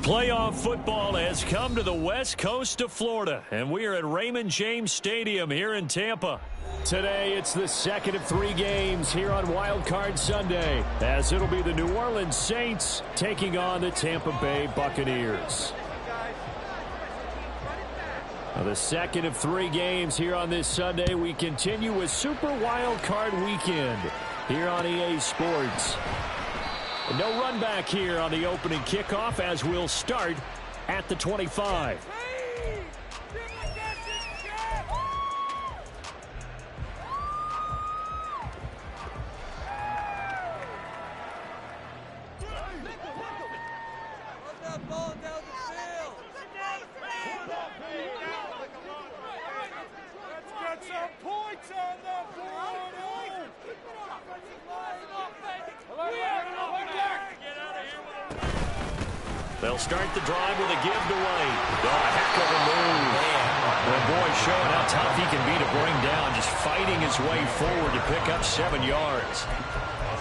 Playoff football has come to the west coast of Florida, and we are at Raymond James Stadium here in Tampa. Today, it's the second of 3 games here on Wild Card Sunday, as it'll be the New Orleans Saints taking on the Tampa Bay Buccaneers. Now, the second of 3 games here on this Sunday, we continue with Super Wild Card Weekend here on EA Sports. No run back here on the opening kickoff as we'll start at the 25. They'll start the drive with a give to White. Oh, a heck of a move. The boy showing how tough he can be to bring down, just fighting his way forward to pick up 7 yards.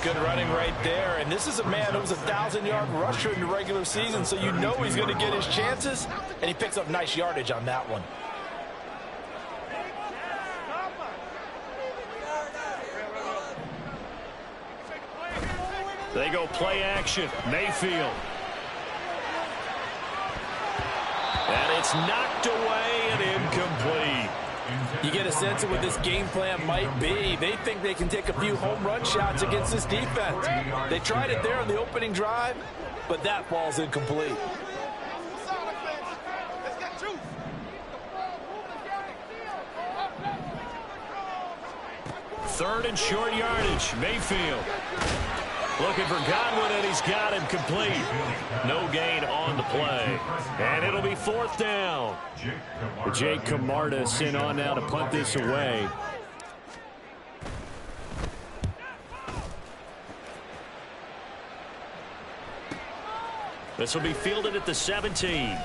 Good running right there. And this is a man who was a 1,000-yard rusher in the regular season, so you know he's going to get his chances. And he picks up nice yardage on that one. They go play action. Mayfield. And it's knocked away and incomplete. You get a sense of what this game plan might be. They think they can take a few home run shots against this defense. They tried it there on the opening drive, but that ball's incomplete. Third and short yardage. Mayfield. Looking for Godwin, and he's got him complete. No gain on the play. And it'll be 4th down. Jake Camarda sent on now to punt this away. This will be fielded at the 17.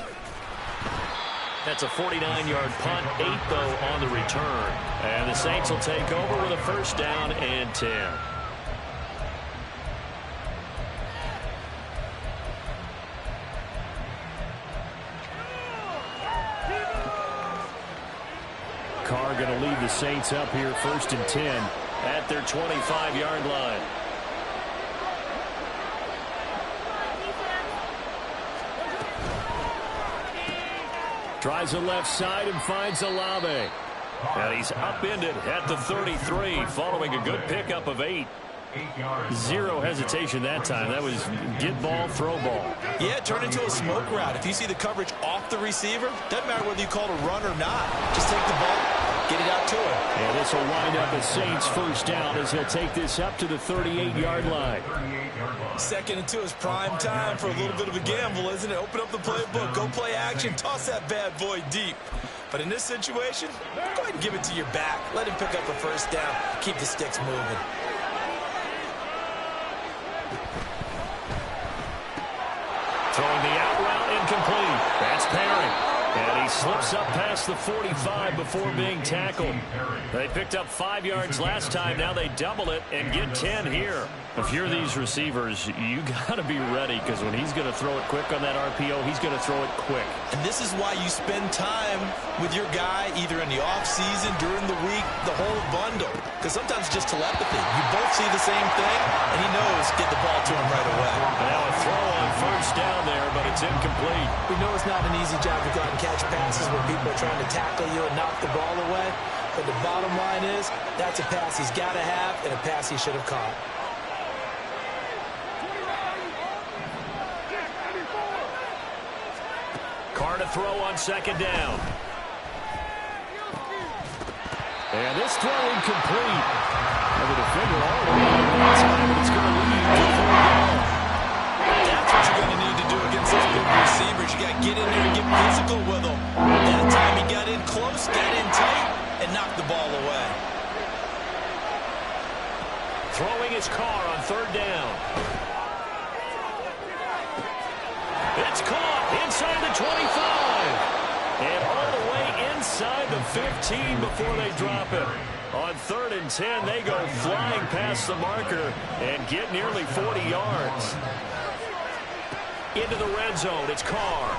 That's a 49-yard punt, 8 though on the return. And the Saints will take over with a 1st down and 10. Carr going to lead the Saints up here 1st and 10 at their 25-yard line. Tries the left side and finds Olave. And he's upended at the 33 following a good pickup of 8. 0 hesitation that time. That was get ball, throw ball. Yeah, turn into a smoke route. If you see the coverage off the receiver, doesn't matter whether you call it a run or not. Just take the ball, get it out to him. And this will wind up a Saints 1st down as he'll take this up to the 38-yard line. 2nd and 2 is prime time for a little bit of a gamble, isn't it? Open up the playbook, go play action, toss that bad boy deep. But in this situation, go ahead and give it to your back. Let him pick up a 1st down. Keep the sticks moving. Throwing the out route incomplete. That's Perry. And he slips up past the 45 before being tackled. They picked up 5 yards last time. Now they double it and get 10 here. If you're these receivers, you got to be ready, because when he's going to throw it quick on that RPO, he's going to throw it quick. And this is why you spend time with your guy either in the offseason, during the week, the whole bundle. Because sometimes it's just telepathy. You both see the same thing, and he knows get the ball to him right away. Now a throw on 1st down there, but it's incomplete. We know it's not an easy job to go out and catch passes when people are trying to tackle you and knock the ball away. But the bottom line is, that's a pass he's got to have and a pass he should have caught. Carr to throw on 2nd down. And this throw incomplete. And the defender all the way that time, and it's going to lead to 3rd down. That's what you're going to need to do against those big receivers. You got to get in there and get physical with them. That time he got in close, got in tight, and knocked the ball away. Throwing his Carr on 3rd down. It's caught inside the 25. And all the way inside the 15 before they drop it. On 3rd and 10, they go flying past the marker and get nearly 40 yards. into the red zone. It's Carr.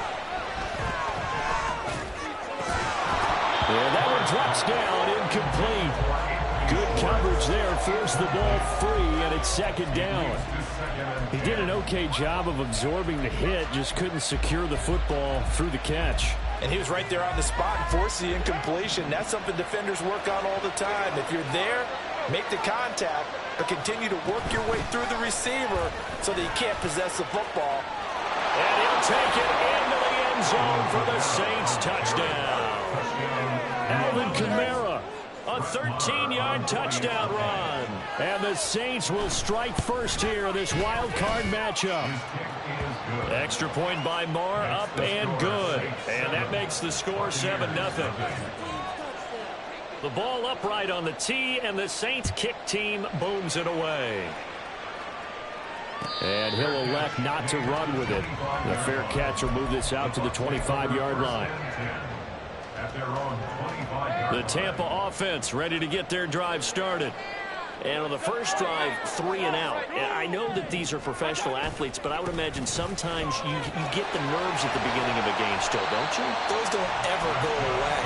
And that one drops down, incomplete. Good coverage there, forced the ball free, and it's second down. He did an okay job of absorbing the hit, just couldn't secure the football through the catch. And he was right there on the spot and forced the incompletion. That's something defenders work on all the time. If you're there, make the contact, but continue to work your way through the receiver so that you can't possess the football. And he'll take it into the end zone for the Saints touchdown. Alvin Kamara, a 13-yard touchdown run. And the Saints will strike first here in this wild card matchup. Extra point by Marr, up and good. And that makes the score 7-0. The ball upright on the tee, and the Saints kick team booms it away. And he'll elect not to run with it. The fair catch will move this out to the 25-yard line. The Tampa offense ready to get their drive started. And on the first drive, 3 and out. And I know that these are professional athletes, but I would imagine sometimes you get the nerves at the beginning of a game still, don't you? Those don't ever go away.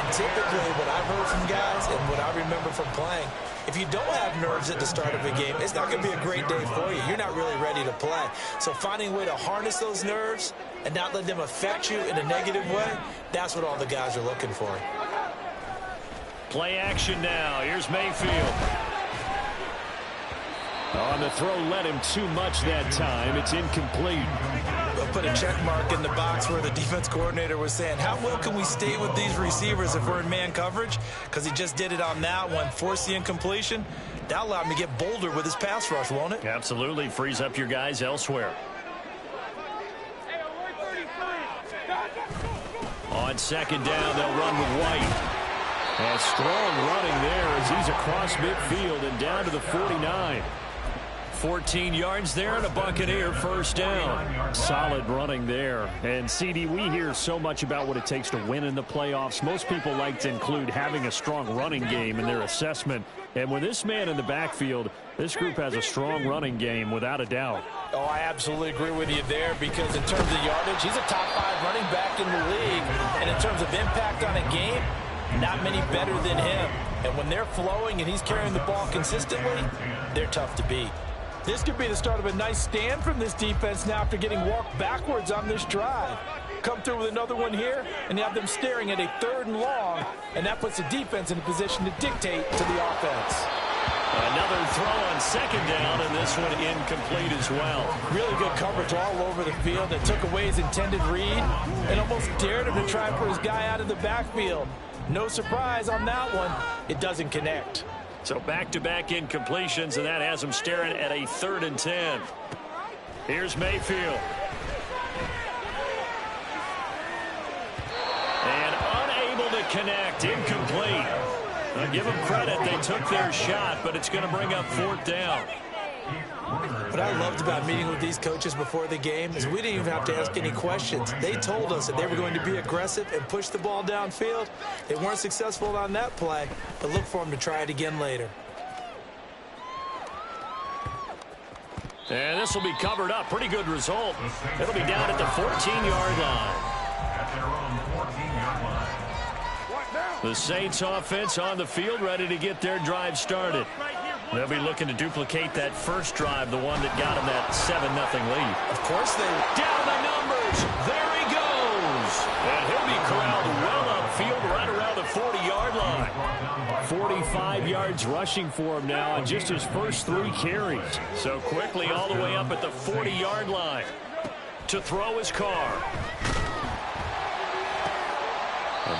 And typically what I've heard from guys and what I remember from playing, if you don't have nerves at the start of a game, it's not going to be a great day for you. You're not really ready to play. So finding a way to harness those nerves and not let them affect you in a negative way, that's what all the guys are looking for. Play action now. Here's Mayfield. On the throw, led him too much that time. It's incomplete. We'll put a check mark in the box where the defense coordinator was saying, how well can we stay with these receivers if we're in man coverage? Because he just did it on that one, forced the incompletion. That allowed him to get bolder with his pass rush, won't it? Absolutely. Frees up your guys elsewhere. On second down, they'll run with White. And strong running there as he's across midfield and down to the 49. 14 yards there and a Buccaneer first down. Solid running there. And, CD, we hear so much about what it takes to win in the playoffs. Most people like to include having a strong running game in their assessment. And with this man in the backfield, this group has a strong running game without a doubt. Oh, I absolutely agree with you there because in terms of yardage, he's a top 5 running back in the league. And in terms of impact on a game, not many better than him. And when they're flowing and he's carrying the ball consistently, they're tough to beat. This could be the start of a nice stand from this defense now after getting walked backwards on this drive. Come through with another one here, and you have them staring at a 3rd and long, and that puts the defense in a position to dictate to the offense. Another throw on second down, and this one incomplete as well. Really good coverage all over the field that took away his intended read and almost dared him to try for his guy out of the backfield. No surprise on that one. It doesn't connect. So back-to-back incompletions, and that has him staring at a 3rd and 10. Here's Mayfield. And unable to connect. Incomplete. Give them credit. They took their shot, but it's going to bring up 4th down. What I loved about meeting with these coaches before the game is we didn't even have to ask any questions. They told us that they were going to be aggressive and push the ball downfield. They weren't successful on that play, but look for them to try it again later. And this will be covered up. Pretty good result. It'll be down at the 14-yard line. The Saints offense on the field ready to get their drive started. They'll be looking to duplicate that first drive, the one that got them that 7-0 lead. Of course they will. Down the numbers. There he goes. And he'll be corralled well upfield right around the 40-yard line. 45 yards rushing for him now on just his first 3 carries. So quickly all the way up at the 40-yard line. To throw his Carr.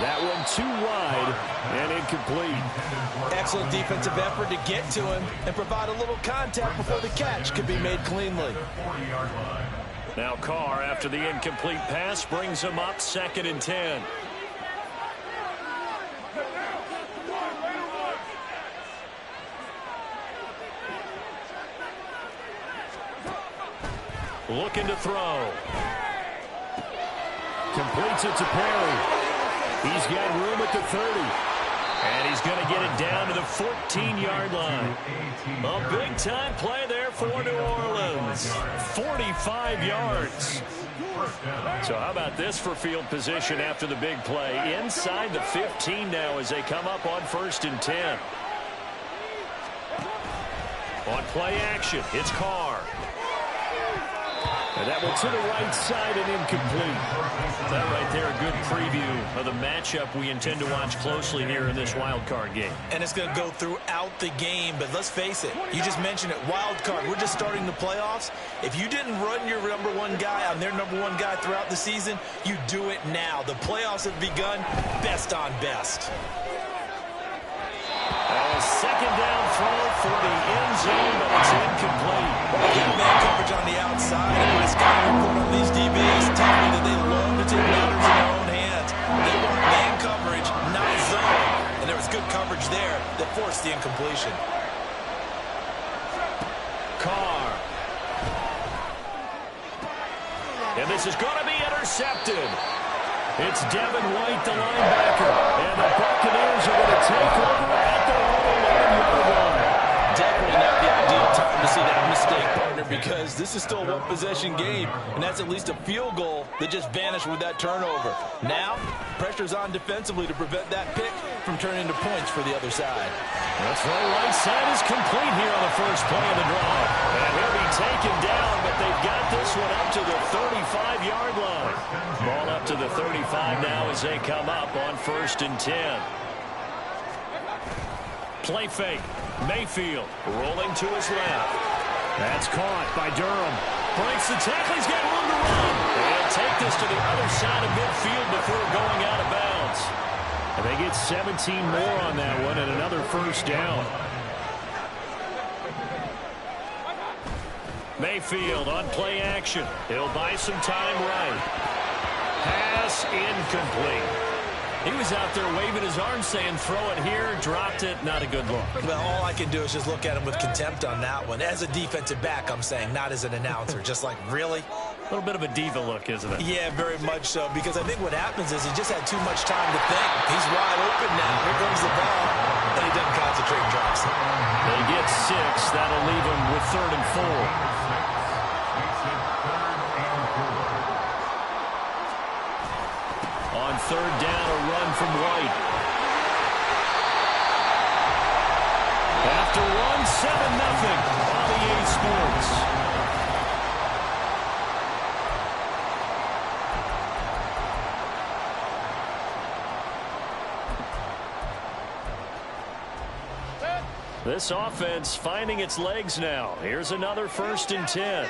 That one too wide and incomplete. Excellent defensive effort to get to him and provide a little contact before the catch could be made cleanly. Now Carr, after the incomplete pass, brings him up 2nd and 10. Looking to throw. Completes it to Perry. He's got room at the 30. And he's going to get it down to the 14-yard line. A big-time play there for New Orleans. 45 yards. So how about this for field position after the big play? Inside the 15 now as they come up on 1st and 10. On play action, it's Carr. And that one to the right side and incomplete. That right there, a good preview of the matchup we intend to watch closely here in this wild card game. And it's going to go throughout the game, but let's face it, you just mentioned it, wild card. We're just starting the playoffs. If you didn't run your number one guy on their number one guy throughout the season, you do it now. The playoffs have begun, best on best. A second down throw for the end zone, but it's incomplete. Good man coverage on the outside. And my scouting report on these DBs tell me that they love to take matters in their own hands. They want man coverage, not zone. And there was good coverage there that forced the incompletion. Carr. And this is going to be intercepted. It's Devin White, the linebacker. And the Buccaneers are going to take over at their own 11-yard line. Definitely not the ideal time to see that mistake, partner, because this is still a one-possession game, and that's at least a field goal that just vanished with that turnover. Now, pressure's on defensively to prevent that pick from turning into points for the other side. That's right side is complete here on the first play of the drive. And he'll be taken down, but they've got this one up to the 35-yard line. Ball up to the 35 now as they come up on 1st and 10. Play fake. Mayfield rolling to his left. That's caught by Durham. Breaks the tackle. He's got room to run. They'll take this to the other side of midfield before going out of bounds. And they get 17 more on that one and another first down. Mayfield on play action. He'll buy some time right. Pass incomplete. He was out there waving his arms saying throw it here, dropped it, not a good look. Well, all I can do is just look at him with contempt on that one. As a defensive back, I'm saying, not as an announcer. Just like, really? A little bit of a diva look, isn't it? Yeah, very much so, because I think what happens is he just had too much time to think. He's wide open now. Here comes the ball, and he doesn't concentrate and drops it. They get 6. That'll leave him with 3rd and 4. On 3rd down, a run from White. After one, 7-0 on the EA Sports. This offense finding its legs now. Here's another 1st and 10.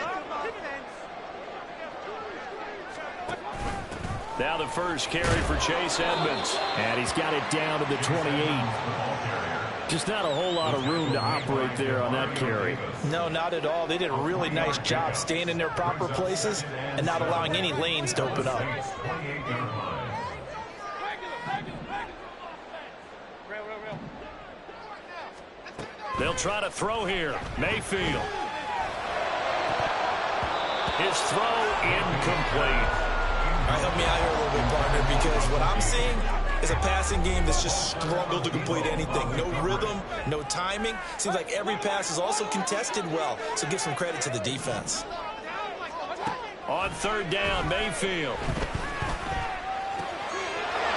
Now the first carry for Chase Edmonds. And he's got it down to the 28. Just not a whole lot of room to operate there on that carry. No, not at all. They did a really nice job staying in their proper places and not allowing any lanes to open up. They'll try to throw here. Mayfield. His throw incomplete. All right, help me out here a little bit, partner, because what I'm seeing is a passing game that's just struggled to complete anything. No rhythm, no timing. Seems like every pass is also contested well, so give some credit to the defense. On 3rd down, Mayfield.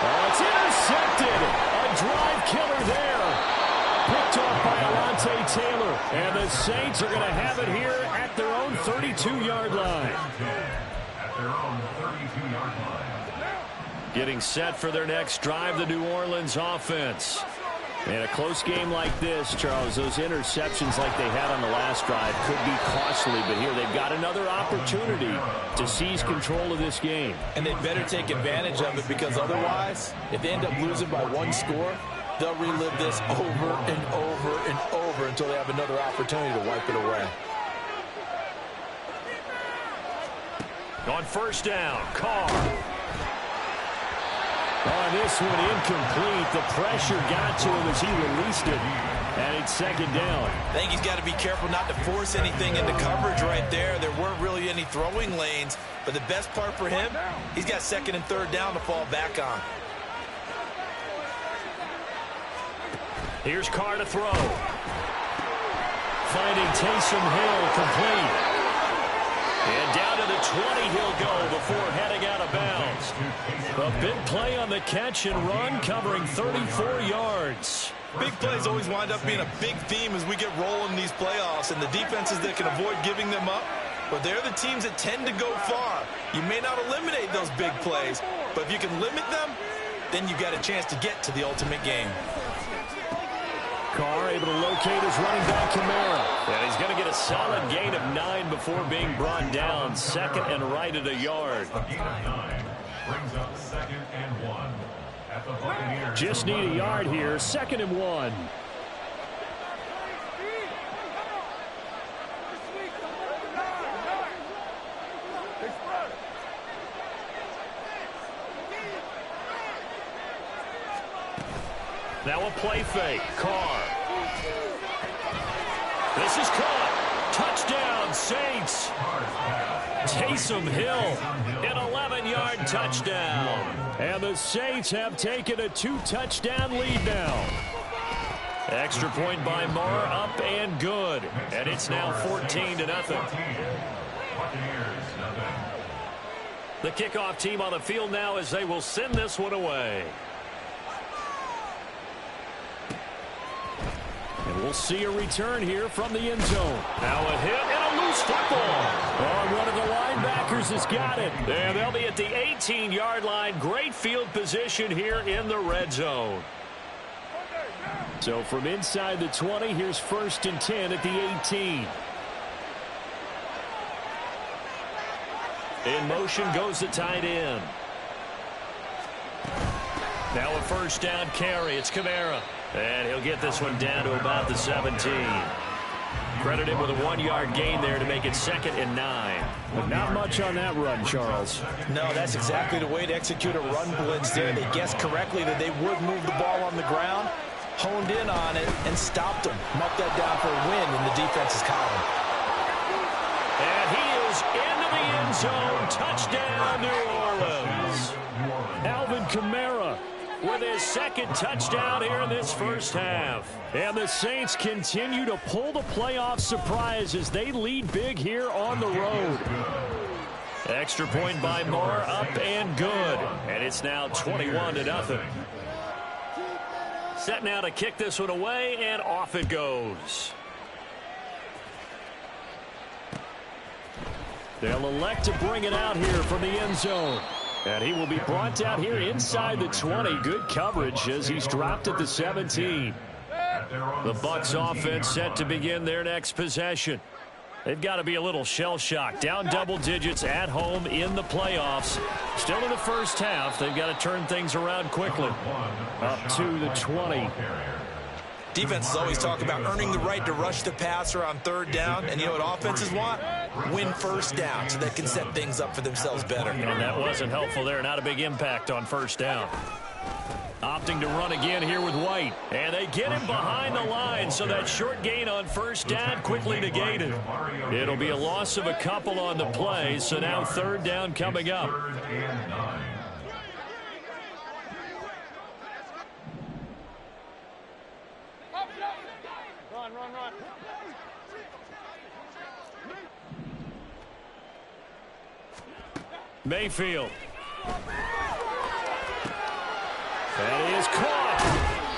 Oh, it's intercepted. A drive killer there. Picked off by Alontae Taylor. And the Saints are going to have it here at their own 32-yard line. Getting set for their next drive, the New Orleans offense. In a close game like this, Charles, those interceptions like they had on the last drive could be costly, but here they've got another opportunity to seize control of this game. And they better take advantage of it, because otherwise, if they end up losing by 1 score, they'll relive this over and over and over until they have another opportunity to wipe it away. On 1st down, Carr. On this one, incomplete. The pressure got to him as he released it. And it's 2nd down. I think he's got to be careful not to force anything into coverage right there. There weren't really any throwing lanes. But the best part for him, he's got 2nd and 3rd down to fall back on. Here's Carr to throw. Finding Taysom Hill complete. And down to the 20 he'll go before heading out of bounds. A big play on the catch and run, covering 34 yards. Big plays always wind up being a big theme as we get rolling in these playoffs, and the defenses that can avoid giving them up, but they're the teams that tend to go far. You may not eliminate those big plays, but if you can limit them, then you've got a chance to get to the ultimate game. Carr able to locate his running back, Kamara. And he's going to get a solid gain of 9 before being brought down. Second and right at a yard. Brings up 2nd and 1 at the Buccaneers. Just need a yard here. 2nd and 1. Now a play fake. Carr. This is caught. Touchdown, Saints. Taysom Hill, an 11-yard touchdown. And the Saints have taken a 2-touchdown lead now. Extra point by Moore, up and good. And it's now 14-0. The kickoff team on the field now as they will send this one away. And we'll see a return here from the end zone. Now a hit and a loose football. Oh, one of the linebackers has got it. And they'll be at the 18-yard line. Great field position here in the red zone. So from inside the 20, here's 1st and 10 at the 18. In motion goes the tight end. Now a first down carry. It's Kamara. And he'll get this one down to about the 17. Credited with a 1-yard gain there to make it 2nd and 9. But not much on that run, Charles. No, that's exactly the way to execute a run blitz there. They guessed correctly that they would move the ball on the ground, honed in on it, and stopped them. Marked that down for a win in the defense's column. And he is into the end zone. Touchdown, New Orleans. Alvin Kamara with his 2nd touchdown here in this first half. And the Saints continue to pull the playoff surprise as they lead big here on the road. Extra point by Moore, up and good. And it's now 21-0. Set now to kick this one away, and off it goes. They'll elect to bring it out here from the end zone. And he will be brought down here inside the 20. Good coverage as he's dropped at the 17. The Bucs offense set to begin their next possession. They've got to be a little shell-shocked. Down double digits at home in the playoffs. Still in the first half. They've got to turn things around quickly. Up to the 20. Defenses always talk about earning the right to rush the passer on 3rd down. And you know what offenses want? Win first down so they can set things up for themselves better. And that wasn't helpful there. Not a big impact on 1st down. Opting to run again here with White. And they get him behind the line, so that short gain on 1st down quickly negated. It'll be a loss of a couple on the play, so now 3rd down coming up. Run. Mayfield. That is caught.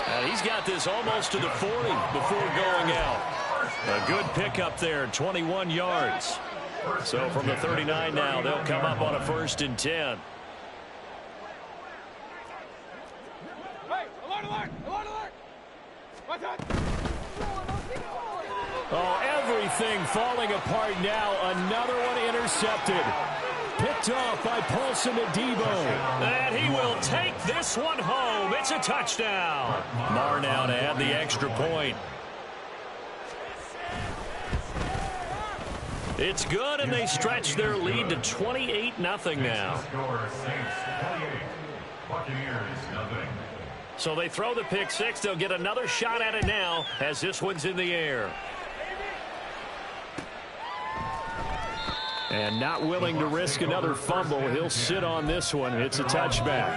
And he's got this almost to the 40 before going out. A good pickup there, 21 yards. So from the 39 now, they'll come up on a 1st and 10. Oh, everything falling apart now. Another one intercepted. Picked off by Paulson Adebo. And he will take this one home. It's a touchdown. Marr now to add the extra point. It's good, and they stretch their lead to 28-0 now. So they throw the pick six. They'll get another shot at it now as this one's in the air. And not willing to risk another fumble. He'll sit on this one. It's a touchback.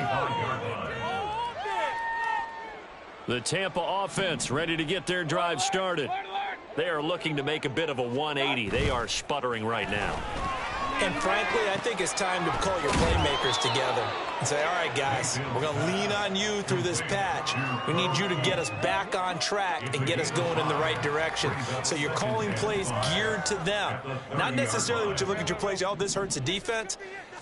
The Tampa offense ready to get their drive started. They are looking to make a bit of a 180. They are sputtering right now. And frankly, I think it's time to call your playmakers together and say, all right, guys, we're going to lean on you through this patch. We need you to get us back on track and get us going in the right direction. So you're calling plays geared to them. Not necessarily when you look at your plays, oh, this hurts the defense.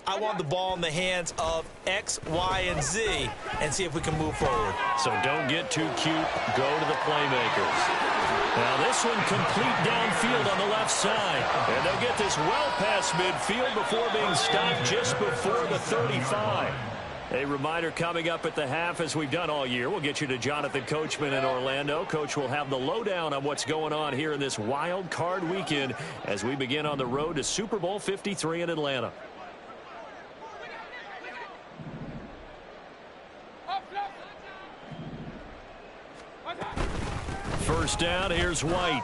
I want the ball in the hands of X, Y, and Z and see if we can move forward. So don't get too cute. Go to the playmakers. Now this one complete downfield on the left side. And they'll get this well past midfield before being stopped just before the 35. A reminder coming up at the half, as we've done all year. We'll get you to Jonathan Coachman in Orlando. Coach will have the lowdown on what's going on here in this wild card weekend as we begin on the road to Super Bowl 53 in Atlanta. First down, here's White.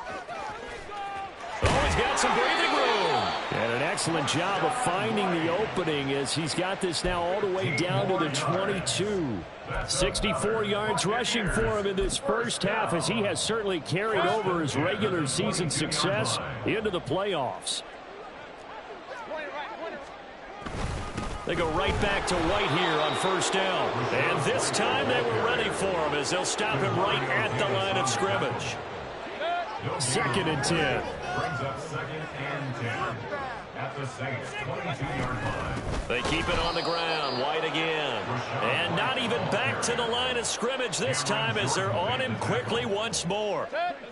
Oh, he's got some breathing room. And an excellent job of finding the opening as he's got this now all the way down to the 22. 64 yards rushing for him in this first half, as he has certainly carried over his regular season success into the playoffs. They go right back to White here on first down. And this time they were ready for him as they'll stop him right at the line of scrimmage. 2nd and 10. Brings up 2nd and 10 at the Saints 22-yard line. They keep it on the ground. White again. And not even back to the line of scrimmage this time as they're on him quickly once more.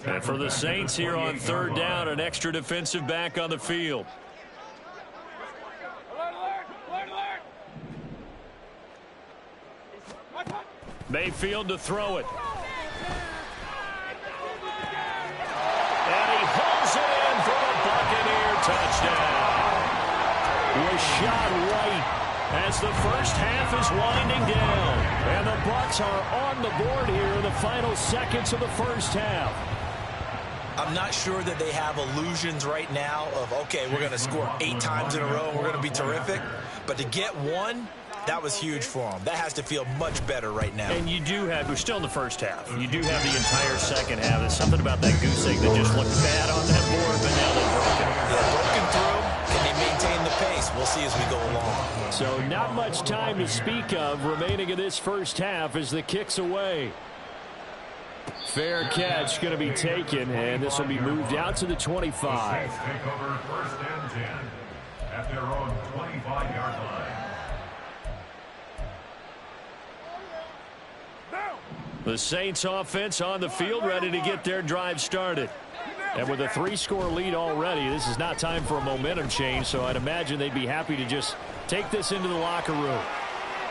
And for the Saints here on 3rd down, an extra defensive back on the field. Mayfield to throw it. And he pulls it in for the Buccaneer touchdown. Rashad White as the first half is winding down. And the Bucs are on the board here in the final seconds of the first half. I'm not sure that they have illusions right now of, okay, we're going to score 8 times in a row and we're going to be terrific. But to get one, that was huge for them. That has to feel much better right now. And you do have, we're still in the first half. You do have the entire second half. There's something about that goose egg that just looked bad on that board, but now they're broken. Yeah, broken through. Can they maintain the pace? We'll see as we go along. So not much time to speak of remaining in this first half as the kick's away. Fair catch going to be taken, and this will be moved out to the 25. The Saints take over 1st and 10 at their own 25-yard line. The Saints offense on the field ready to get their drive started. And with a 3-score lead already, this is not time for a momentum change, so I'd imagine they'd be happy to just take this into the locker room.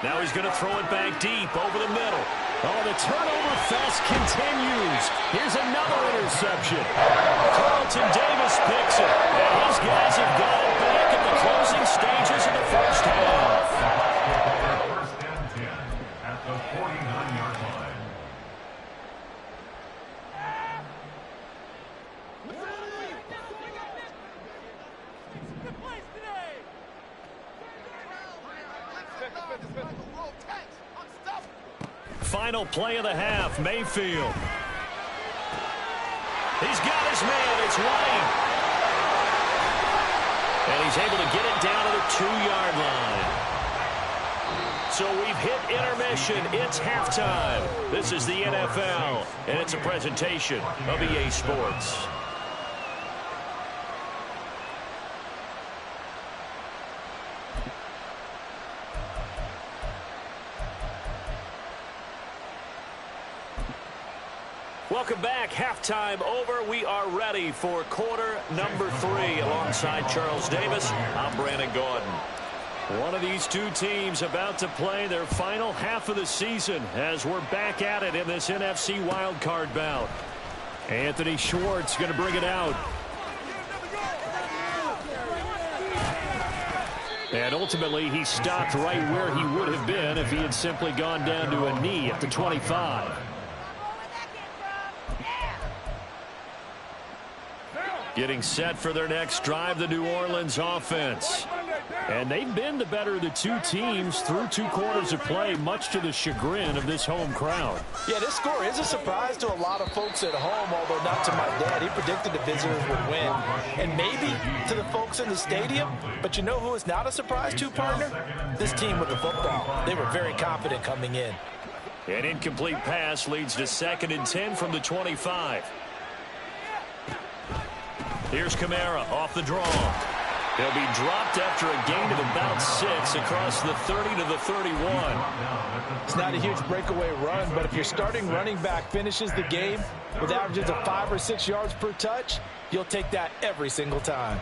Now he's going to throw it back deep over the middle. Oh, the turnover fest continues. Here's another interception. Carlton Davis picks it. And these guys have got it back in the closing stages of the first half. 1st and 10 at the 49-yard line. Final play of the half, Mayfield. He's got his man, it's White. And he's able to get it down to the 2-yard line. So we've hit intermission, it's halftime. This is the NFL, and it's a presentation of EA Sports. Welcome back. Halftime over. We are ready for quarter number 3. Alongside Charles Davis, I'm Brandon Gordon. One of these two teams about to play their final half of the season as we're back at it in this NFC wildcard bout. Anthony Schwartz going to bring it out. And ultimately, he stopped right where he would have been if he had simply gone down to a knee at the 25. Getting set for their next drive, the New Orleans offense. And they've been the better of the two teams through 2 quarters of play, much to the chagrin of this home crowd. Yeah, this score is a surprise to a lot of folks at home, although not to my dad. He predicted the visitors would win. And maybe to the folks in the stadium, but you know who is not a surprise to, partner? This team with the football. They were very confident coming in. An incomplete pass leads to 2nd and 10 from the 25. Here's Kamara off the draw. He'll be dropped after a gain of about 6 across the 30 to the 31. It's not a huge breakaway run, but if your starting running back finishes the game with averages of 5 or 6 yards per touch, you'll take that every single time.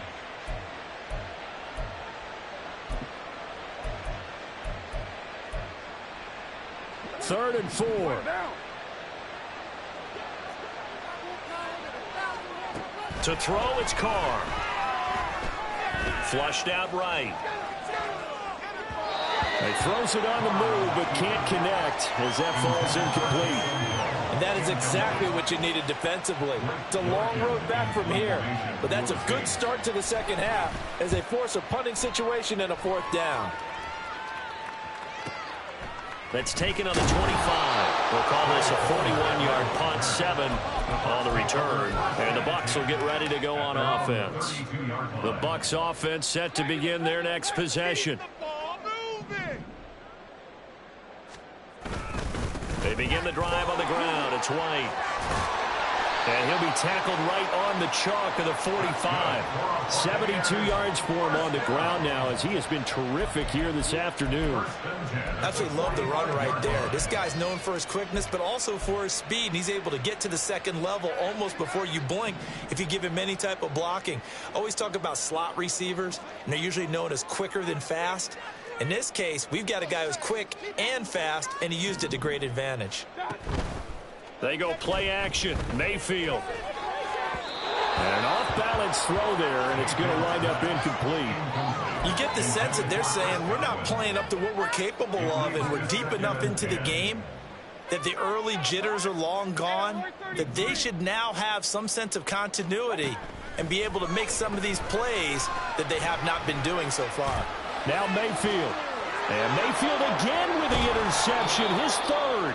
Third and 4. To throw, it's Carr. Flushed out right. He throws it on the move, but can't connect as that falls incomplete. And that is exactly what you needed defensively. It's a long road back from here, but that's a good start to the second half as they force a punting situation and a 4th down. That's taken on the 25. We'll call this a 41-yard punt, 7 on the return. And the Bucs will get ready to go on offense. The Bucs offense set to begin their next possession. They begin the drive on the ground. It's White. And he'll be tackled right on the chalk of the 45. 72 yards for him on the ground now as he has been terrific here this afternoon. Absolutely love the run right there. This guy's known for his quickness, but also for his speed. And he's able to get to the second level almost before you blink if you give him any type of blocking. Always talk about slot receivers, and they're usually known as quicker than fast. In this case, we've got a guy who's quick and fast, and he used it to great advantage. They go play action. Mayfield. And an off-balance throw there, and it's going to wind up incomplete. You get the sense that they're saying we're not playing up to what we're capable of, and we're deep enough into the game that the early jitters are long gone, that they should now have some sense of continuity and be able to make some of these plays that they have not been doing so far. Now Mayfield. And Mayfield again with the interception, his 3rd.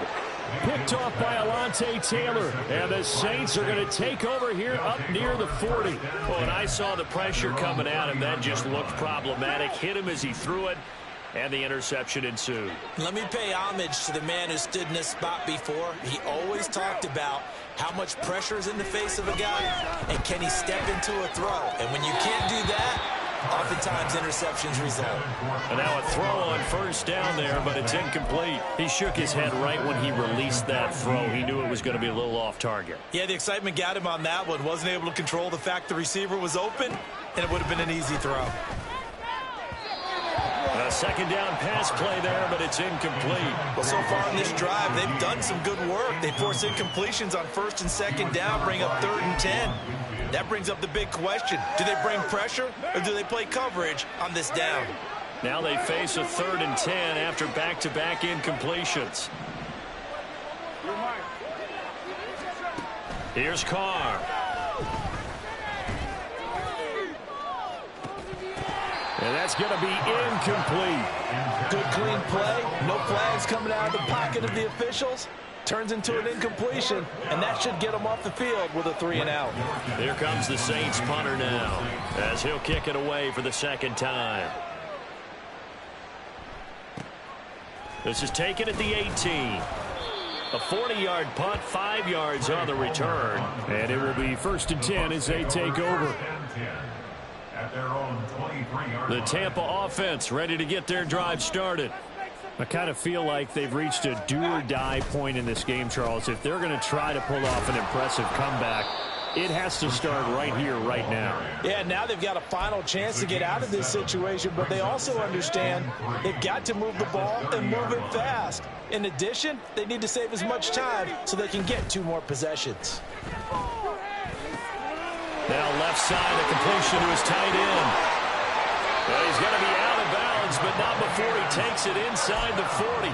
Picked off by Alontae Taylor. And the Saints are going to take over here up near the 40. Well, and I saw the pressure coming at him. That just looked problematic. Hit him as he threw it, and the interception ensued. Let me pay homage to the man who stood in this spot before. He always talked about how much pressure is in the face of a guy, and can he step into a throw. And when you can't do that, oftentimes interceptions result. And now a throw on 1st down there, but it's incomplete. He shook his head right when he released that throw. He knew it was going to be a little off target. Yeah, the excitement got him on that one. Wasn't able to control the fact the receiver was open, and it would have been an easy throw. A 2nd down pass play there, but it's incomplete. Well, so far in this drive, they've done some good work. They force incompletions on 1st and 2nd down, bring up 3rd and 10. That brings up the big question. Do they bring pressure or do they play coverage on this down? Now they face a 3rd and 10 after back-to-back incompletions. Here's Carr. And that's going to be incomplete. Good clean play. No flags coming out of the pocket of the officials. Turns into an incompletion, and that should get him off the field with a 3 and out. Here comes the Saints punter now as he'll kick it away for the 2nd time. This is taken at the 18. A 40-yard punt, 5 yards on the return. And it will be 1st and 10 as they take over. The Tampa offense ready to get their drive started. I kind of feel like they've reached a do-or-die point in this game, Charles. If they're going to try to pull off an impressive comeback, it has to start right here, right now. Yeah, now they've got a final chance to get out of this situation, but they also understand they've got to move the ball and move it fast. In addition, they need to save as much time so they can get 2 more possessions. Now left side, a completion to his tight end. Well, he's going to be out of bounds, but not before he takes it inside the 40.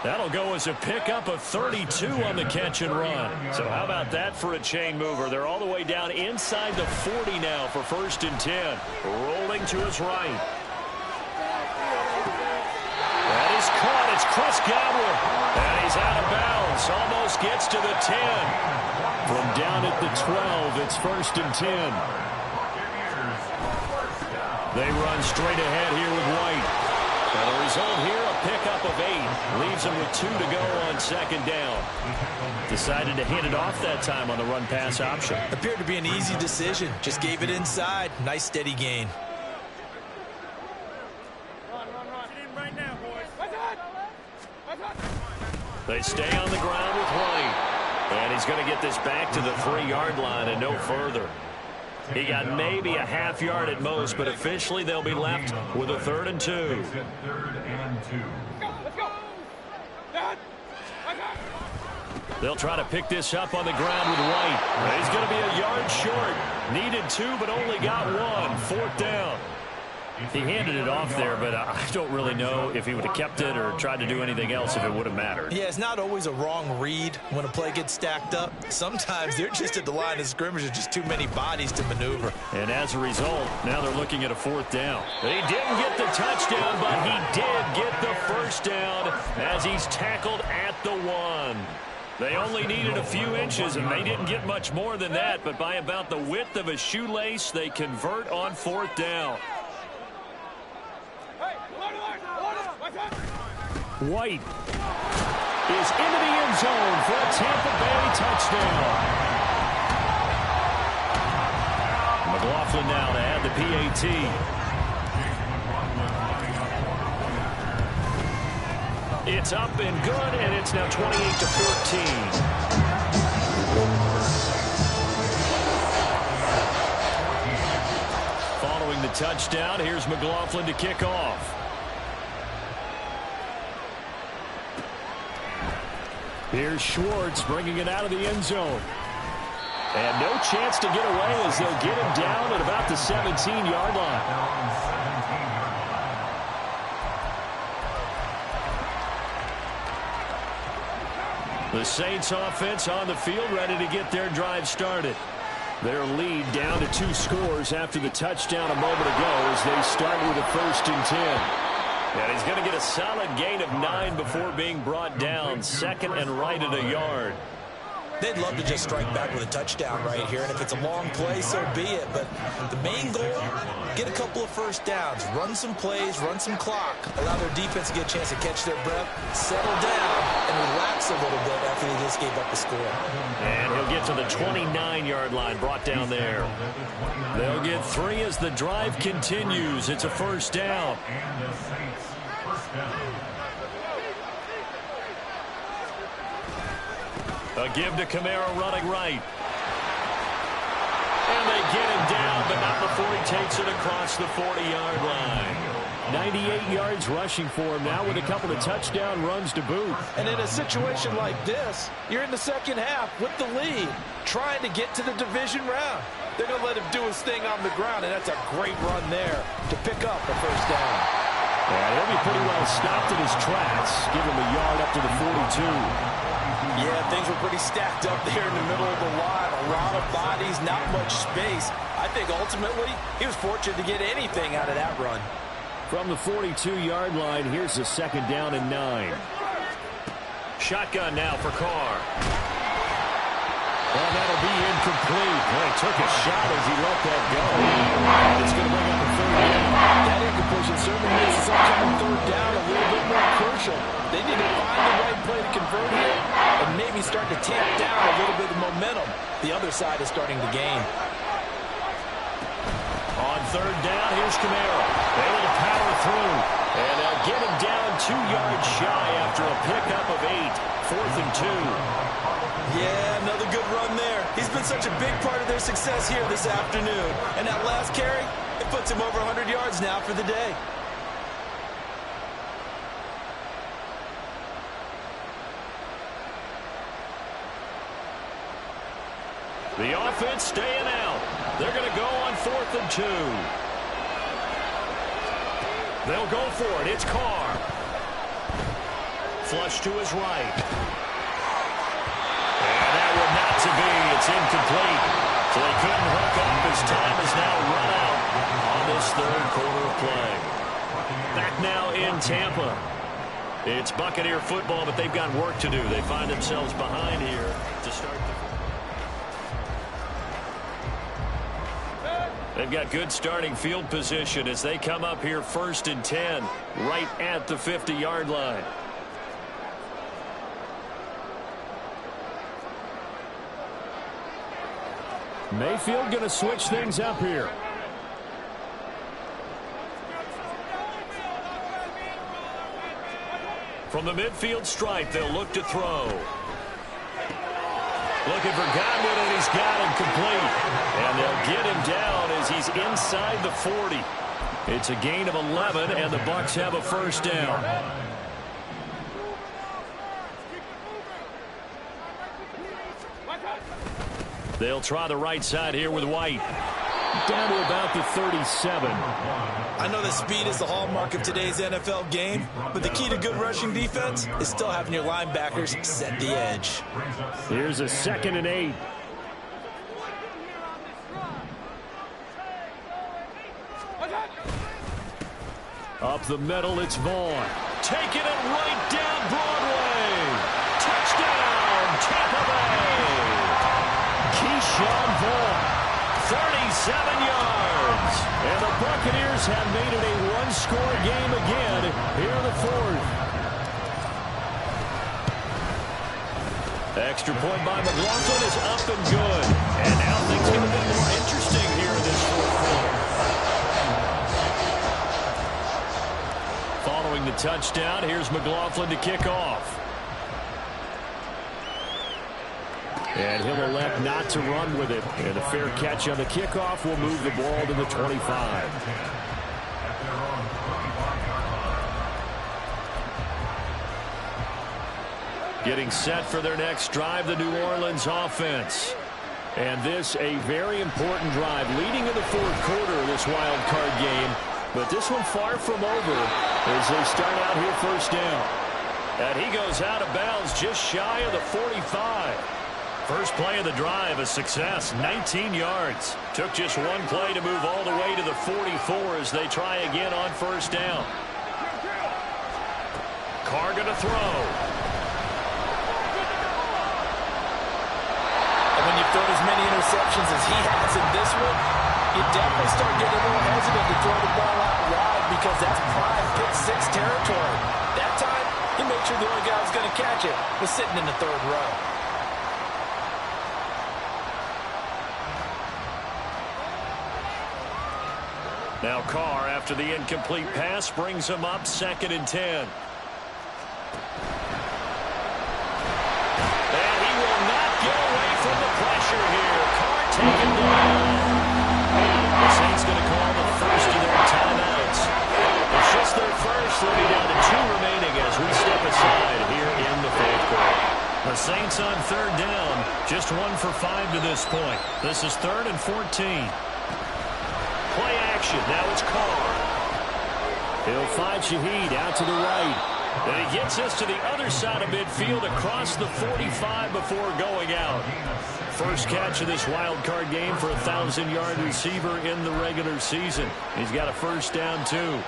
That'll go as a pickup of 32 on the catch and run. So how about that for a chain mover? They're all the way down inside the 40 now for 1st and 10. Rolling to his right. Chris Godwin. And he's out of bounds. Almost gets to the 10. From down at the 12, it's 1st and 10. They run straight ahead here with White. And the result here, a pickup of 8. Leaves them with 2 to go on 2nd down. Decided to hand it off that time on the run-pass option. Appeared to be an easy decision. Just gave it inside. Nice steady gain. They stay on the ground with White. And he's going to get this back to the 3-yard line and no further. He got maybe a half yard at most, but officially they'll be left with a 3rd and 2. Let's go. They'll try to pick this up on the ground with White. He's going to be a yard short. Needed 2, but only got 1. 4th down. He handed it off there, but I don't really know if he would have kept it or tried to do anything else if it would have mattered. Yeah, it's not always a wrong read when a play gets stacked up. Sometimes they're just at the line of scrimmage. There's just too many bodies to maneuver. And as a result, now they're looking at a 4th down. He didn't get the touchdown, but he did get the 1st down as he's tackled at the 1. They only needed a few inches, and they didn't get much more than that, but by about the width of a shoelace, they convert on 4th down. White is into the end zone for a Tampa Bay touchdown. McLaughlin now to add the PAT. It's up and good, and it's now 28-14. Following the touchdown, here's McLaughlin to kick off. Here's Schwartz bringing it out of the end zone. And no chance to get away as they'll get him down at about the 17-yard line. The Saints offense on the field ready to get their drive started. Their lead down to 2 scores after the touchdown a moment ago as they start with a 1st and 10. And he's going to get a solid gain of 9 before being brought down. 2nd and right at a yard. They'd love to just strike back with a touchdown right here, and if it's a long play, so be it. But the main goal, get a couple of 1st downs, run some plays, run some clock, allow their defense to get a chance to catch their breath, settle down, and relax a little bit after they just gave up the score. And he'll get to the 29-yard line, brought down there. They'll get 3 as the drive continues. It's a 1st down. A give to Kamara running right. And they get him down, but not before he takes it across the 40-yard line. 98 yards rushing for him now with a couple of touchdown runs to boot. And in a situation like this, you're in the 2nd half with the lead, trying to get to the division round. They're going to let him do his thing on the ground, and that's a great run there to pick up the 1st down. Yeah, he'll be pretty well stopped in his tracks. Give him a yard up to the 42. Yeah, things were pretty stacked up there in the middle of the line. A lot of bodies, not much space. I think ultimately he was fortunate to get anything out of that run. From the 42-yard line, here's the 2nd down and 9. Shotgun now for Carr. Well, that'll be incomplete. Well, he took a shot as he let that go. And it's going to bring up a 3rd down. That incompletion certainly makes this upcoming 3rd down a little bit more crucial. They need to find the right play to convert here and maybe start to tamp down a little bit of momentum. The other side is starting to gain. On 3rd down, here's Kamara. Able to power through. And they'll get him down 2 yards shy after a pickup of 8. 4th and 2. Yeah, another good run there. He's been such a big part of their success here this afternoon. And that last carry, it puts him over 100 yards now for the day. The offense staying out. They're going to go on 4th and 2. They'll go for it. It's Carr. Flush to his right. And that one not to be. It's incomplete. So they couldn't hook up as time is now run out on this 3rd quarter of play. Back now in Tampa. It's Buccaneer football, but they've got work to do. They find themselves behind here to start They've got good starting field position as they come up here 1st and 10, right at the 50-yard line. Mayfield going to switch things up here. From the midfield stripe, they'll look to throw. Looking for Godwin, and he's got him complete. And they'll get him down as he's inside the 40. It's a gain of 11, and the Bucs have a first down. They'll try the right side here with White. Down to about the 37. I know that speed is the hallmark of today's NFL game, but the key to good rushing defense is still having your linebackers set the edge. Here's a 2nd and 8. Up the middle, it's Vaughn. Taking it right down Broadway. Touchdown, Tampa Bay. Keyshawn Vaughn. 37 yards. And the Buccaneers have made it a one-score game again here in the 4th. Extra point by McLaughlin is up and good. And now things get a bit more interesting here in this 4th quarter. Following the touchdown, here's McLaughlin to kick off. And he'll elect not to run with it. And a fair catch on the kickoff will move the ball to the 25. Getting set for their next drive, the New Orleans offense. And this a very important drive leading in the 4th quarter of this wild card game. But this one far from over as they start out here 1st down. And he goes out of bounds just shy of the 45. First play of the drive, a success, 19 yards. Took just one play to move all the way to the 44 as they try again on 1st down. Carr going to throw. And when you've thrown as many interceptions as he has in this one, you definitely start getting a little hesitant to throw the ball out wide because that's prime pick-6 territory. That time, he made sure the only guy who was going to catch it was sitting in the 3rd row. Now Carr, after the incomplete pass, brings him up 2nd and 10. And he will not get away from the pressure here. Carr taken down. The Saints going to call the first of their timeouts. It's just their first. They'll be down to 2 remaining as we step aside here in the 4th quarter. The Saints on 3rd down, just 1 for 5 to this point. This is 3rd and 14. Play action. Now it's Carr. He'll find Shaheed out to the right. And he gets us to the other side of midfield across the 45 before going out. First catch of this wild card game for a 1,000-yard receiver in the regular season. He's got a first down, too.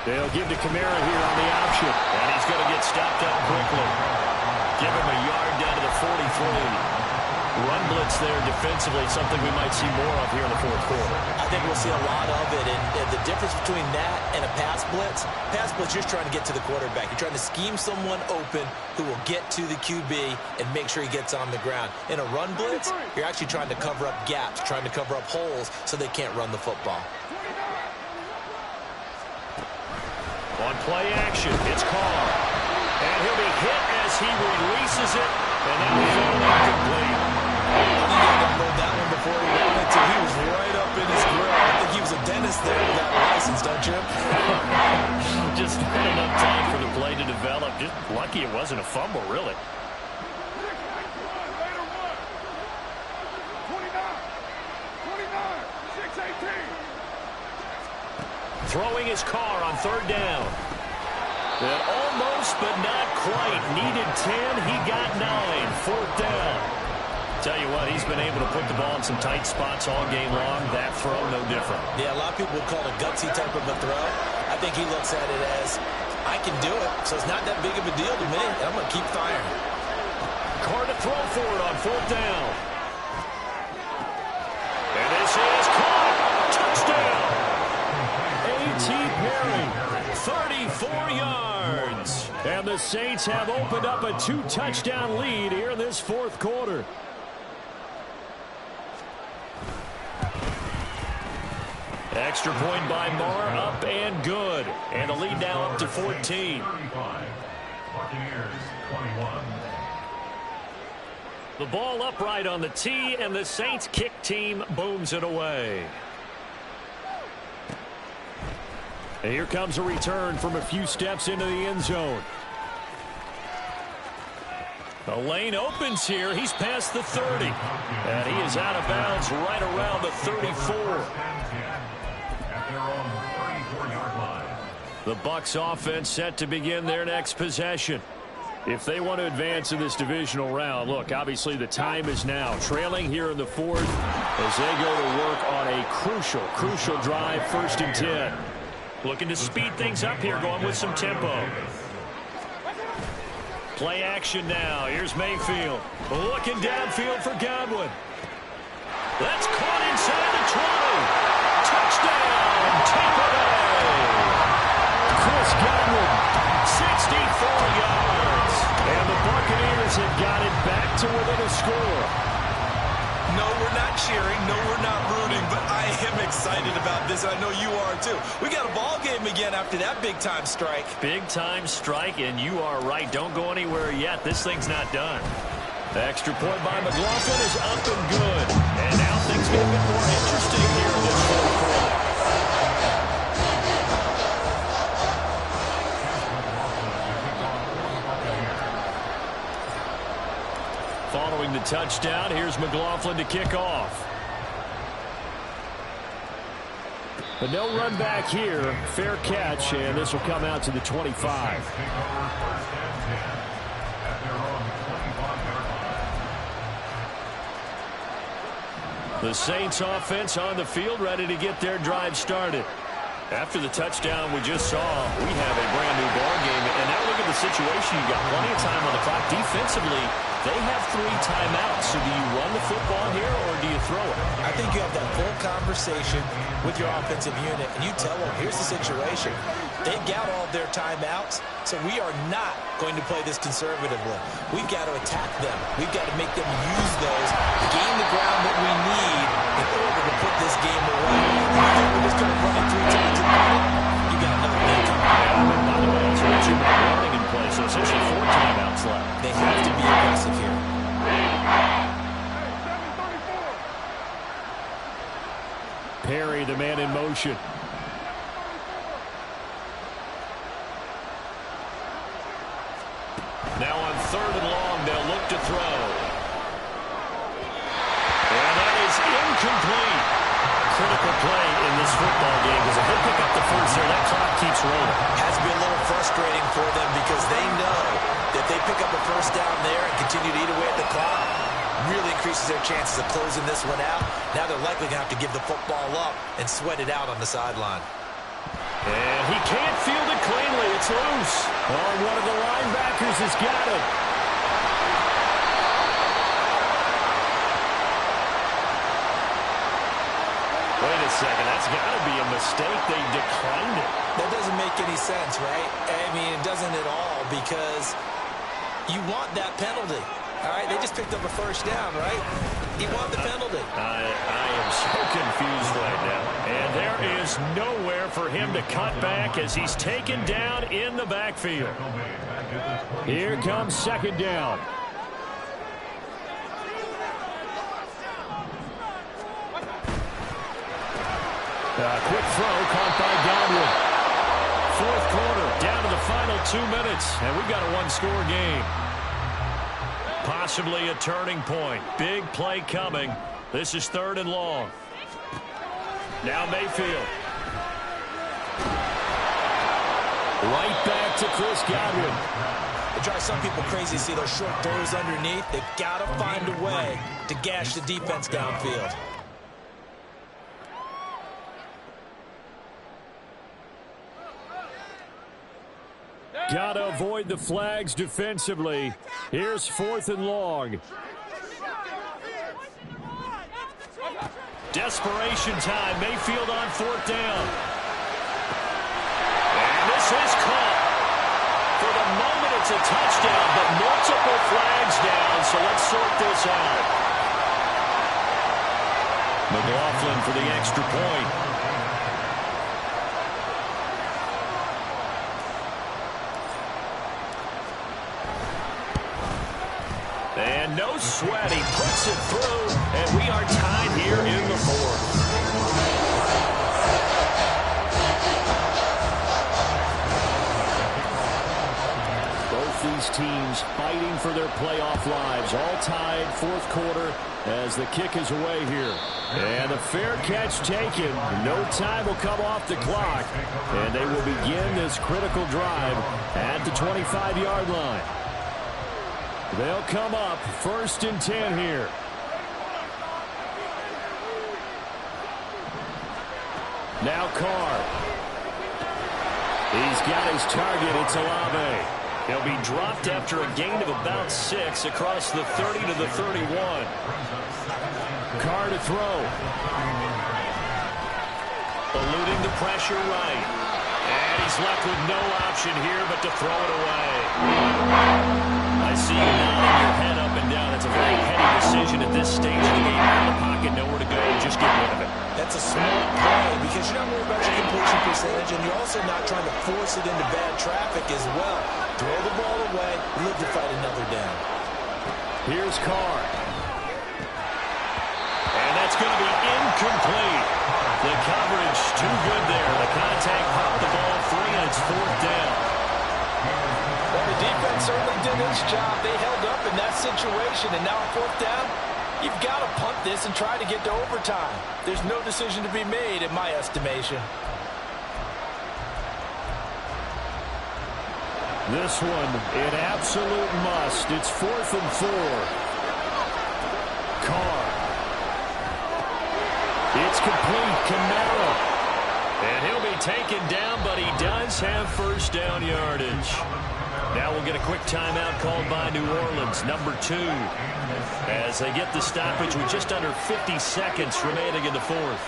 They'll give to Kamara here on the option. And he's going to get stopped up quickly. Give him a yard down to the 43. Run blitz there defensively, something we might see more of here in the 4th quarter. I think we'll see a lot of it, and the difference between that and a pass blitz, you're just trying to get to the quarterback. You're trying to scheme someone open who will get to the QB and make sure he gets on the ground. In a run blitz, you're actually trying to cover up gaps, trying to cover up holes so they can't run the football. On play action, it's Carr. And he'll be hit as he releases it, and that was all incomplete. I think he had to load that one before he wanted to. He was right up in his grill. I think he was a dentist there with that license, don't you? Just not enough time for the play to develop. Just lucky it wasn't a fumble, really. Throwing his Carr on 3rd down. And almost, but not quite. Needed 10. He got 9. 4th down. Tell you what, he's been able to put the ball in some tight spots all game long. That throw, no different. Yeah, a lot of people would call it a gutsy type of a throw. I think he looks at it as, I can do it, so it's not that big of a deal to me. I'm going to keep firing. Carr to throw for it on 4th down. And this is caught. Touchdown. A.T. Perry, 34 yards. And the Saints have opened up a 2-touchdown lead here in this 4th quarter. Extra point by Marr, up and good. And the lead now up to 14. 35. Buccaneers, 21. The ball upright on the tee, and the Saints kick team booms it away. And here comes a return from a few steps into the end zone. The lane opens here. He's past the 30. And he is out of bounds right around the 34. The Bucs offense set to begin their next possession. If they want to advance in this divisional round, look, obviously the time is now. Trailing here in the 4th as they go to work on a crucial drive, 1st and 10. Looking to speed things up here, going with some tempo. Play action now. Here's Mayfield. Looking downfield for Godwin. That's caught inside the 20. Touchdown, Tampa Bay. Chris Godwin, 64 yards. And the Buccaneers have got it back to within a score. No, we're not cheering. No, we're not rooting. But I am excited about this. I know you are, too. We got a ball game again after that big-time strike. Big-time strike, and you are right. Don't go anywhere yet. This thing's not done. The extra point by McLaughlin is up and good. And now things get a bit more interesting here in this 4th quarter. Following the touchdown, here's McLaughlin to kick off. But no run back here. Fair catch, and this will come out to the 25. The Saints offense on the field, ready to get their drive started. After the touchdown we just saw, we have a brand new ball game. And now look at the situation. You've got plenty of time on the clock. Defensively, they have 3 timeouts. So do you run the football here or do you throw it? I think you have that full conversation with your offensive unit, and you tell them, here's the situation. They've got all their timeouts, so we are not going to play this conservatively. We've got to attack them. We've got to make them use those, gain the ground that we need in order to put this game away. We're just going to run it 3 times and run it. You got another man coming out. By the way, that's what you're running in play. So essentially 4 timeouts left. They have to be aggressive here. Perry, the man in motion. Now on 3rd and long, they'll look to throw. And that is incomplete. Critical play in this football game because if they pick up the first there, that clock keeps rolling. Has to be a little frustrating for them because they know that if they pick up a 1st down there and continue to eat away at the clock, really increases their chances of closing this one out. Now they're likely going to have to give the football up and sweat it out on the sideline. And he can't field it cleanly. It's loose. Oh, one of the linebackers has got it. Wait a second. That's got to be a mistake. They declined it. That doesn't make any sense, right? I mean, it doesn't at all because you want that penalty. All right, they just picked up a 1st down, right? You want the penalty. I am so confused right now. And there is nowhere for him to cut back as he's taken down in the backfield. Here comes 2nd down. Quick throw caught by Godwin. 4th quarter, down to the final 2 minutes, and we've got a 1-score game. Possibly a turning point. Big play coming. This is 3rd and long. Now Mayfield. Right back to Chris Godwin. It drives some people crazy to see those short throws underneath. They've got to find a way to gash the defense downfield. Got to avoid the flags defensively. Here's 4th and long. Desperation time. Mayfield on 4th down. And this is caught. For the moment, it's a touchdown, but multiple flags down, so let's sort this out. McLaughlin for the extra point. And no sweat. He puts it through, and we are tied here in the 4th. These teams fighting for their playoff lives, all tied 4th quarter as the kick is away here. And a fair catch taken. No time will come off the clock, and they will begin this critical drive at the 25-yard line. They'll come up 1st and 10 here. Now Carr. He's got his target. It's Olave. He'll be dropped after a gain of about 6 across the 30 to the 31. Carr to throw. Eluding the pressure right. And he's left with no option here but to throw it away. I see you nodding your head up and down. It's a very heady decision at this stage of the game. Out of the pocket, nowhere to go. Just get rid of it. That's a smart play because you're not worried about your completion percentage, and you're also not trying to force it into bad traffic as well. Throw the ball away, live to fight another down. Here's Carr. And that's going to be incomplete. The coverage too good there. The contact popped the ball free, and it's 4th down. Well, the defense certainly did its job. They held up in that situation, and now 4th down, you've got to punt this and try to get to overtime. There's no decision to be made, in my estimation. This one, an absolute must. It's 4th and 4. Carr. It's complete. Camaro. And he'll be taken down, but he does have 1st down yardage. Now we'll get a quick timeout called by New Orleans, number 2, as they get the stoppage with just under 50 seconds remaining in the 4th.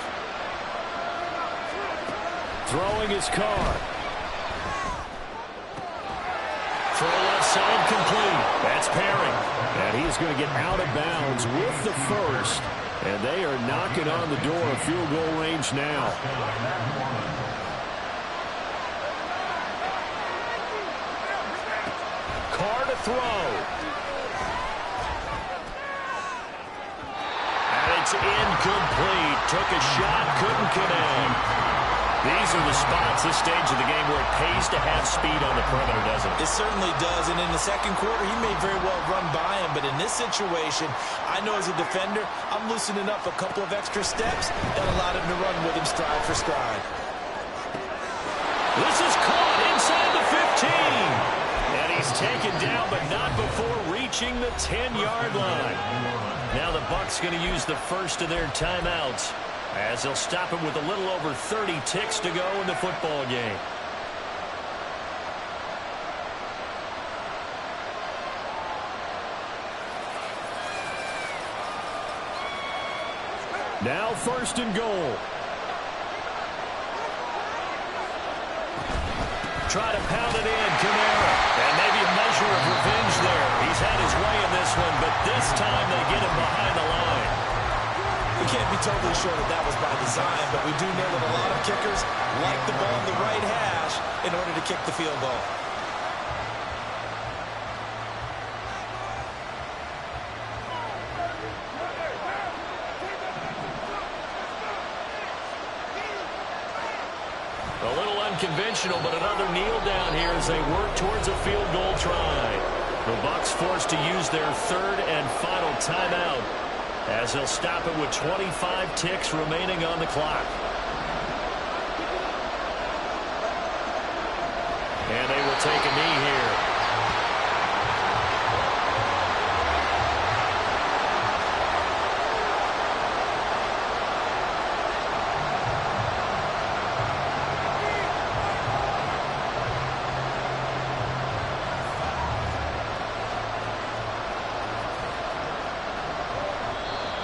Throwing his Carr. Throw left side complete. That's Perry. And he's going to get out of bounds with the 1st. And they are knocking on the door of field goal range now. Carr to throw. And it's incomplete. Took a shot, couldn't connect. These are the spots, this stage of the game, where it pays to have speed on the perimeter, doesn't it? It certainly does, and in the second quarter, he may very well run by him, but in this situation, I know as a defender, I'm loosening up a couple of extra steps and allowed him to run with him stride for stride. This is caught inside the 15. And he's taken down, but not before reaching the 10-yard line. Now the Bucs going to use the first of their timeouts, as they'll stop him with a little over 30 ticks to go in the football game. Now 1st and goal. Try to pound it in, Camaro. And maybe a measure of revenge there. He's had his way in this one, but this time they get him behind the line. We can't be totally sure that that was by design, but we do know that a lot of kickers like the ball in the right hash in order to kick the field goal. A little unconventional, but another kneel down here as they work towards a field goal try. The Bucs forced to use their 3rd and final timeout, as they'll stop it with 25 ticks remaining on the clock. to take a knee here.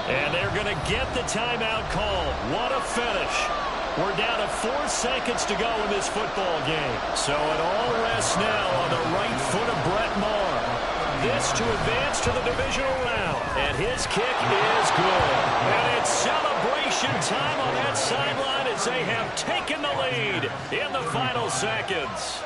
And they're going to get the timeout called. What a finish. We're down to 4 seconds to go in this football game. So it all rests now on the right foot of Brett Maher. This to advance to the divisional round. And his kick is good. And it's celebration time on that sideline as they have taken the lead in the final seconds.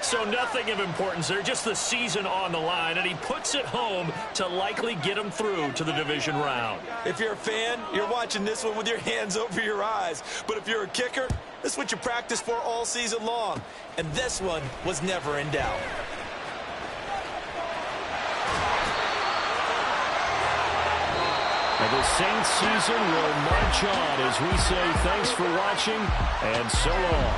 So nothing of importance there, just the season on the line, and he puts it home to likely get him through to the division round. If you're a fan, you're watching this one with your hands over your eyes. But if you're a kicker, this is what you practice for all season long. And this one was never in doubt. And the Saints season will march on as we say thanks for watching and so long.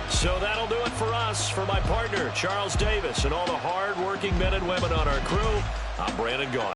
So that'll do it for us. For my partner, Charles Davis, and all the hard-working men and women on our crew, I'm Brandon Gaudin.